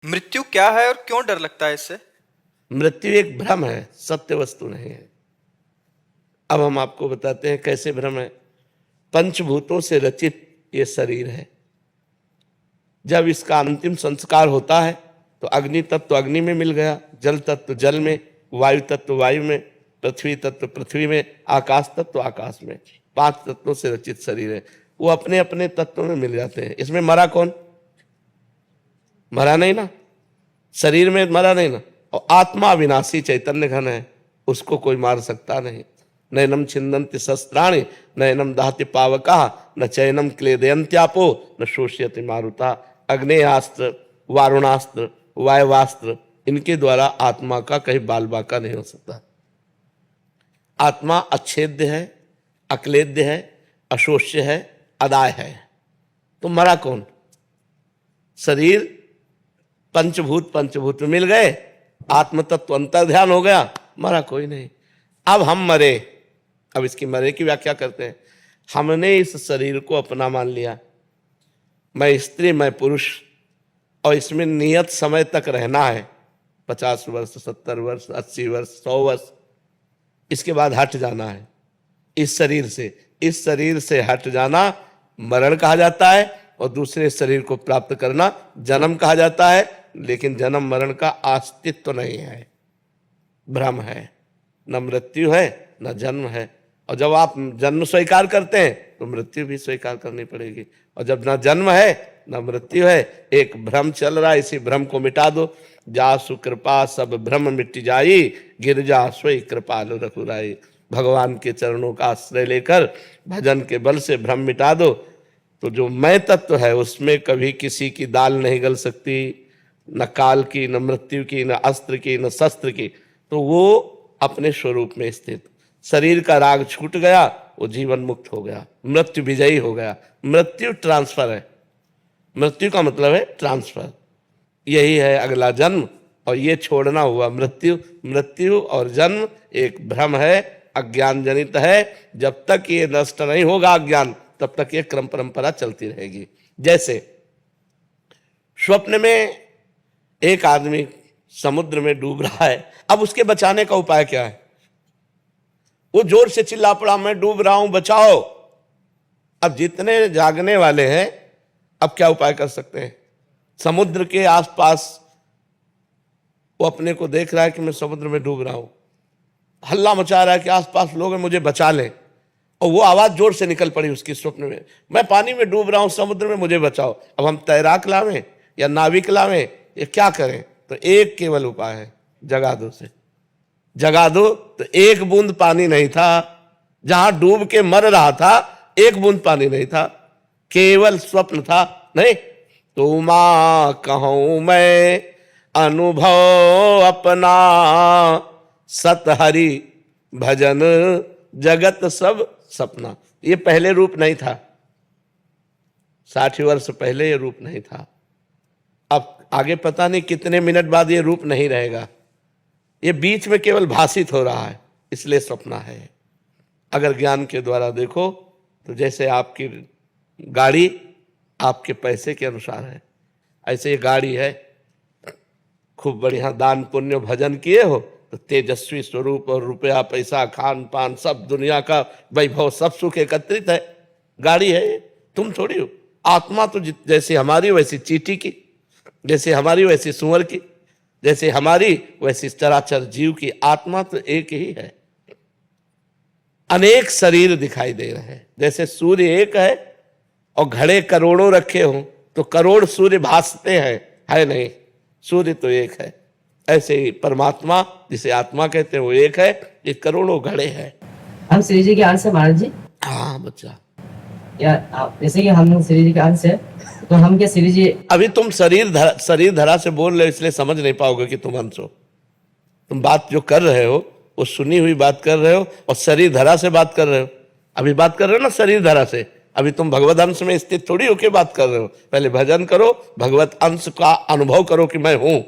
मृत्यु क्या है और क्यों डर लगता है इससे? मृत्यु एक भ्रम है, सत्य वस्तु नहीं है। अब हम आपको बताते हैं कैसे भ्रम है। पंचभूतों से रचित ये शरीर है। जब इसका अंतिम संस्कार होता है तो अग्नि तत्व अग्नि में मिल गया, जल तत्व जल में, वायु तत्व वायु में, पृथ्वी तत्व पृथ्वी में, आकाश तत्व आकाश में। 5 तत्वों से रचित शरीर है। वो अपने अपने तत्वों में मिल जाते हैं। इसमें मरा कौन? मरा नहीं ना, शरीर में मरा नहीं ना। और आत्मा अविनाशी चैतन्य घन है, उसको कोई मार सकता नहीं। नैनम छिन्दन्ति शस्त्राणि नैनम दहति पावका न चैनम क्लेदयन्त्यापो न शोष्यति मारुता। अग्नेयास्त्र, वारुणास्त्र, वायवास्त्र, इनके द्वारा आत्मा का कहीं बाल बाका नहीं हो सकता। आत्मा अच्छेद्य है, अक्लेद्य है, अशोष्य है, अदाय है। तो मरा कौन? शरीर पंचभूत में मिल गए, आत्म तत्व अंतर ध्यान हो गया, मरा कोई नहीं। अब हम मरे। अब इसकी मरे की व्याख्या करते हैं। हमने इस शरीर को अपना मान लिया, मैं स्त्री मैं पुरुष, और इसमें नियत समय तक रहना है, 50 वर्ष 70 वर्ष 80 वर्ष 100 वर्ष। इसके बाद हट जाना है इस शरीर से। इस शरीर से हट जाना मरण कहा जाता है, और दूसरे शरीर को प्राप्त करना जन्म कहा जाता है। लेकिन जन्म मरण का अस्तित्व नहीं है, भ्रम है। न मृत्यु है न जन्म है। और जब आप जन्म स्वीकार करते हैं तो मृत्यु भी स्वीकार करनी पड़ेगी। और जब न जन्म है न मृत्यु है, एक भ्रम चल रहा है, इसी भ्रम को मिटा दो। जा सुकृपा सब भ्रम मिट जाई, गिरजा सोई कृपालु रघुराई। भगवान के चरणों का आश्रय लेकर भजन के बल से भ्रम मिटा दो, तो जो मैं तत्व है उसमें कभी किसी की दाल नहीं गल सकती, न काल की, न मृत्यु की, न अस्त्र की, न शस्त्र की। तो वो अपने स्वरूप में स्थित। शरीर का राग छूट गया, वो जीवन मुक्त हो गया, मृत्यु विजयी हो गया। मृत्यु ट्रांसफर है। मृत्यु का मतलब है ट्रांसफर। यही है अगला जन्म, और ये छोड़ना हुआ मृत्यु। मृत्यु और जन्म एक भ्रम है, अज्ञान जनित है। जब तक ये नष्ट नहीं होगा अज्ञान, तब तक ये क्रम परंपरा चलती रहेगी। जैसे स्वप्न में एक आदमी समुद्र में डूब रहा है, अब उसके बचाने का उपाय क्या है? वो जोर से चिल्ला पड़ा, मैं डूब रहा हूं, बचाओ। अब जितने जागने वाले हैं, अब क्या उपाय कर सकते हैं? समुद्र के आसपास वो अपने को देख रहा है कि मैं समुद्र में डूब रहा हूं, हल्ला मचा रहा है कि आसपास लोग हैं, मुझे बचा लें। और वो आवाज जोर से निकल पड़ी उसकी स्वप्न में, मैं पानी में डूब रहा हूं, समुद्र में, मुझे बचाओ। अब हम तैराक लावें या नाविक लावें, ये क्या करें? तो एक केवल उपाय है, जगा दो से। जगा दो तो एक बूंद पानी नहीं था, जहां डूब के मर रहा था एक बूंद पानी नहीं था, केवल स्वप्न था। नहीं तो मां कहूं मैं अनुभव अपना, सत हरि भजन जगत सब सपना। ये पहले रूप नहीं था, 60 वर्ष पहले ये रूप नहीं था। अब आगे पता नहीं कितने मिनट बाद ये रूप नहीं रहेगा। ये बीच में केवल भाषित हो रहा है, इसलिए सपना है। अगर ज्ञान के द्वारा देखो तो जैसे आपकी गाड़ी आपके पैसे के अनुसार है, ऐसे ये गाड़ी है। खूब बढ़िया दान पुण्य भजन किए हो तो तेजस्वी स्वरूप और रुपया पैसा खान पान सब दुनिया का वैभव सब सुख एकत्रित है। गाड़ी है ये, तुम थोड़ी हो। आत्मा तो जैसे हमारी वैसी चींटी की, जैसे हमारी वैसी सुअर की, जैसे हमारी वैसी चराचर जीव की। आत्मा तो एक ही है। अनेक शरीर दिखाई दे रहे हैं। जैसे सूर्य एक है और घड़े करोड़ों रखे हों तो करोड़ सूर्य भासते हैं, है नहीं, सूर्य तो एक है। ऐसे ही परमात्मा जिसे आत्मा कहते हैं वो एक है, ये करोड़ों घड़े हैं। हम श्री जी के अंश है महाराज जी। हाँ बच्चा, या आप जैसे कि हम श्री जी के अंश है, तो हम क्या श्री जी? अभी तुम शरीर धरा से बोल रहे हो, इसलिए समझ नहीं पाओगे कि तुम अंश हो। तुम बात जो कर रहे हो वो सुनी हुई बात कर रहे हो, और शरीर धरा से बात कर रहे हो। अभी बात कर रहे हो ना शरीर धरा से, अभी तुम भगवत अंश में स्थित थोड़ी होके बात कर रहे हो। पहले भजन करो, भगवत अंश का अनुभव करो कि मैं हूं,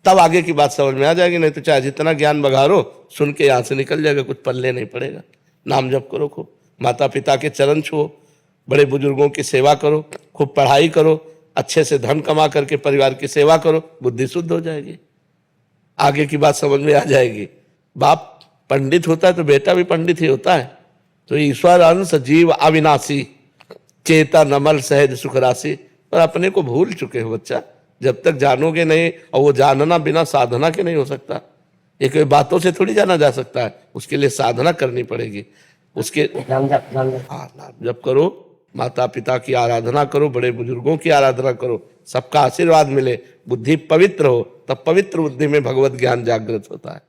तब आगे की बात समझ में आ जाएगी। नहीं तो चाहे जितना ज्ञान बघारो, सुन के यहां से निकल जाएगा, कुछ पल्ले नहीं पड़ेगा। नाम जप करो, खूब माता पिता के चरण छुओ, बड़े बुजुर्गों की सेवा करो, खूब पढ़ाई करो, अच्छे से धन कमा करके परिवार की सेवा करो, बुद्धि शुद्ध हो जाएगी, आगे की बात समझ में आ जाएगी। बाप पंडित होता है तो बेटा भी पंडित ही होता है। तो ईश्वर अंश जीव अविनाशी, चेता नमल सहज सुख राशि। पर अपने को भूल चुके हो बच्चा, जब तक जानोगे नहीं, और वो जानना बिना साधना के नहीं हो सकता। ये कोई बातों से थोड़ी जाना जा सकता है, उसके लिए साधना करनी पड़ेगी। उसके नाम जप नाम जप करो, माता पिता की आराधना करो, बड़े बुजुर्गों की आराधना करो, सबका आशीर्वाद मिले, बुद्धि पवित्र हो, तब पवित्र बुद्धि में भगवत ज्ञान जागृत होता है।